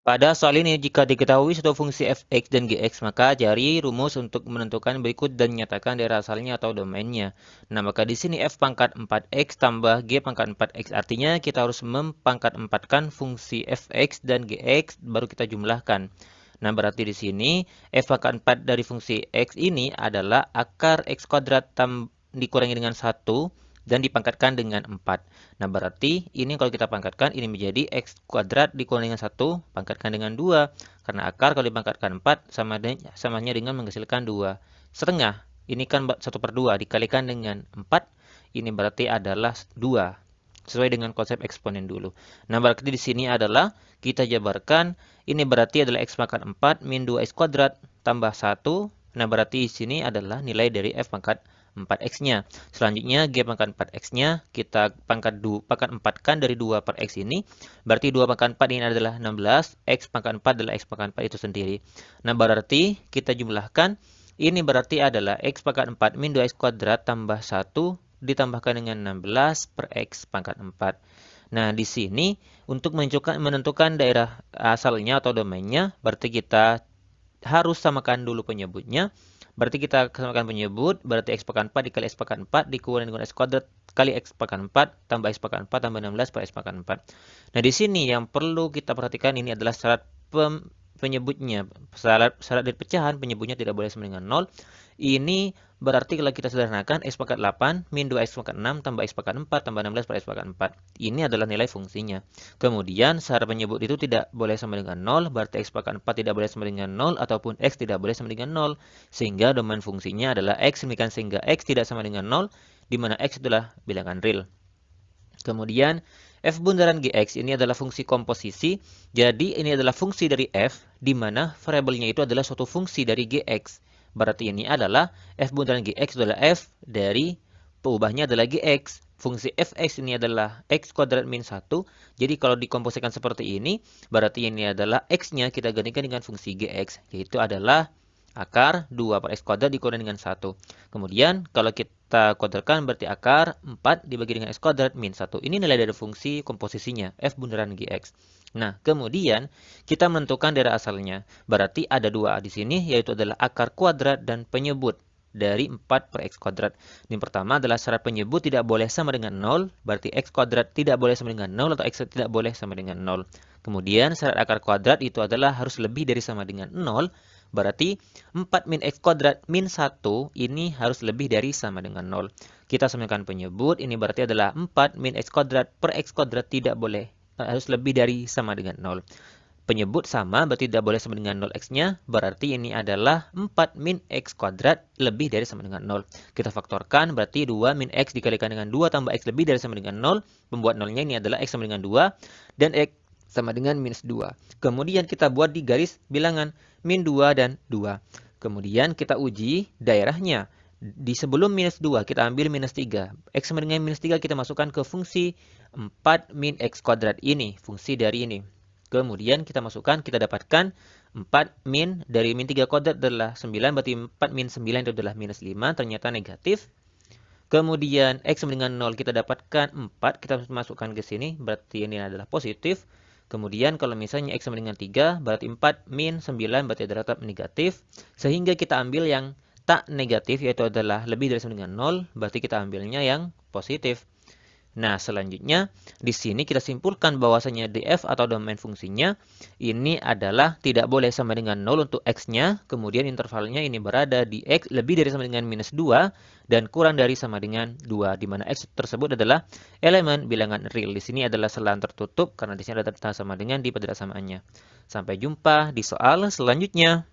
Pada soal ini, jika diketahui suatu fungsi f(x) dan gx, maka cari rumus untuk menentukan berikut dan nyatakan daerah asalnya atau domainnya. Nah, maka di sini f pangkat 4x tambah g pangkat 4x. Artinya kita harus mempangkat 4-kan fungsi f(x) dan gx, baru kita jumlahkan. Nah, berarti di sini f pangkat 4 dari fungsi x ini adalah akar x kuadrat dikurangi dengan 1 dan dipangkatkan dengan 4. Nah, berarti ini kalau kita pangkatkan, ini menjadi x kuadrat dikurangi dengan 1, pangkatkan dengan 2. Karena akar kalau dipangkatkan 4, samanya dengan menghasilkan 2. Setengah, ini kan 1/2, dikalikan dengan 4, ini berarti adalah 2. Sesuai dengan konsep eksponen dulu. Nah, berarti di sini adalah kita jabarkan, ini berarti adalah x pangkat 4 min 2x kuadrat tambah 1. Nah, berarti di sini adalah nilai dari f pangkat 4x-nya. Selanjutnya, g pangkat 4x-nya kita pangkat 4-kan dari 2 per x ini. Berarti 2 pangkat 4 ini adalah 16. X pangkat 4 adalah x pangkat 4 itu sendiri. Nah, berarti kita jumlahkan. Ini berarti adalah x pangkat 4 min 2x kuadrat tambah 1 ditambahkan dengan 16 per x pangkat 4. Nah, di sini untuk menentukan daerah asalnya atau domainnya, berarti kita harus samakan dulu penyebutnya. Berarti kita samakan penyebut, berarti x pangkat 4 dikali x pangkat 4 dikurangi dengan x kuadrat kali x pangkat 4 tambah x pangkat 4 tambah 16 per x pangkat 4. Nah, di sini yang perlu kita perhatikan ini adalah syarat penyebutnya. Syarat dari pecahan penyebutnya tidak boleh sama dengan 0. Ini berarti kalau kita sederhanakan x pangkat 8 min 2x pangkat 6 tambah x pangkat 4 tambah 16 per x pangkat 4. Ini adalah nilai fungsinya. Kemudian syarat penyebut itu tidak boleh sama dengan 0, berarti x pangkat 4 tidak boleh sama dengan 0 ataupun x tidak boleh sama dengan 0. Sehingga domain fungsinya adalah x, demikian sehingga x tidak sama dengan 0, di mana x adalah bilangan real. Kemudian f bundaran gx ini adalah fungsi komposisi. Jadi ini adalah fungsi dari f, di mana variabelnya itu adalah suatu fungsi dari gx. Berarti ini adalah f bundaran gx adalah f dari peubahnya adalah gx. Fungsi fx ini adalah x kuadrat min 1. Jadi kalau dikomposisikan seperti ini, berarti ini adalah x-nya kita gantikan dengan fungsi gx, yaitu adalah akar 2 per x kuadrat dikurangi dengan 1. Kemudian kalau kita kuadratkan berarti akar 4 dibagi dengan x kuadrat min 1. Ini nilai dari fungsi komposisinya, f bundaran gx. Nah, kemudian kita menentukan daerah asalnya. Berarti ada dua di sini, yaitu adalah akar kuadrat dan penyebut dari 4 per x kuadrat. Yang pertama adalah syarat penyebut tidak boleh sama dengan 0, berarti x kuadrat tidak boleh sama dengan 0 atau x tidak boleh sama dengan 0. Kemudian syarat akar kuadrat itu adalah harus lebih dari sama dengan 0, berarti 4 min x kuadrat min 1 ini harus lebih dari sama dengan 0. Kita samakan penyebut, ini berarti adalah 4 min x kuadrat per x kuadrat tidak boleh, harus lebih dari sama dengan 0. Penyebut sama, berarti tidak boleh sama dengan 0x-nya, berarti ini adalah 4 min x kuadrat lebih dari sama dengan 0. Kita faktorkan, berarti 2 min x dikalikan dengan 2 tambah x lebih dari sama dengan 0. Pembuat 0-nya ini adalah x sama dengan 2, dan x sama dengan minus 2. Kemudian kita buat di garis bilangan, min 2 dan 2. Kemudian kita uji daerahnya. Di sebelum minus 2, kita ambil minus 3. X sama dengan minus 3 kita masukkan ke fungsi 4 min x kuadrat ini, fungsi dari ini. Kemudian kita masukkan, kita dapatkan 4 min dari min 3 kuadrat adalah 9, berarti 4 min 9 itu adalah minus 5, ternyata negatif. Kemudian X sama dengan 0 kita dapatkan 4, kita masukkan ke sini, berarti ini adalah positif. Kemudian kalau misalnya X sama dengan 3, berarti 4 min 9, berarti adalah tetap negatif. Sehingga kita ambil yang tak negatif, yaitu adalah lebih dari sama dengan 0, berarti kita ambilnya yang positif. Nah, selanjutnya di sini kita simpulkan bahwasanya df atau domain fungsinya ini adalah tidak boleh sama dengan 0 untuk x-nya, kemudian intervalnya ini berada di x lebih dari sama dengan minus 2 dan kurang dari sama dengan 2, di mana x tersebut adalah elemen bilangan real. Di sini adalah selang tertutup karena di sini ada sama dengan di pada samaannya. Sampai jumpa di soal selanjutnya.